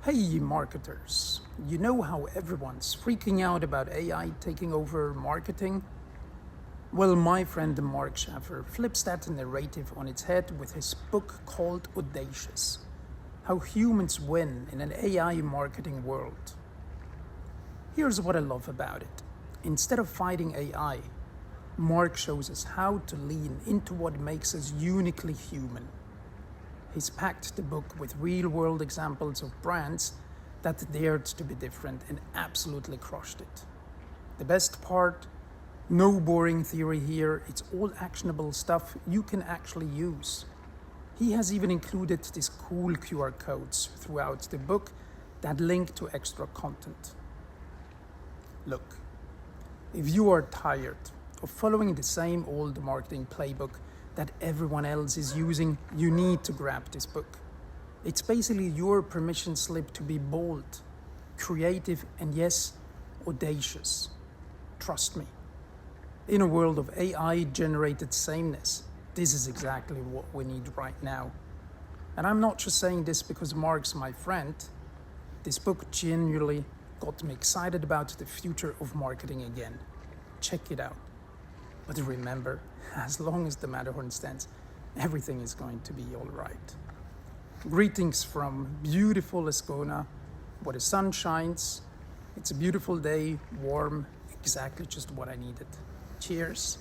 Hey marketers, you know how everyone's freaking out about AI taking over marketing? Well, my friend Mark Schaefer flips that narrative on its head with his book called Audacious: How Humans Win in an AI Marketing World. Here's what I love about it. Instead of fighting AI, Mark shows us how to lean into what makes us uniquely human. He's packed the book with real-world examples of brands that dared to be different and absolutely crushed it. The best part? No boring theory here, it's all actionable stuff you can actually use. He has even included these cool QR codes throughout the book that link to extra content. Look, if you are tired of following the same old marketing playbook that everyone else is using, you need to grab this book. It's basically your permission slip to be bold, creative, and yes, audacious. Trust me. In a world of AI-generated sameness, this is exactly what we need right now. And I'm not just saying this because Mark's my friend. This book genuinely got me excited about the future of marketing again. Check it out. But remember, as long as the Matterhorn stands, everything is going to be all right. Greetings from beautiful Ascona, where the sun shines. It's a beautiful day, warm, exactly just what I needed. Cheers.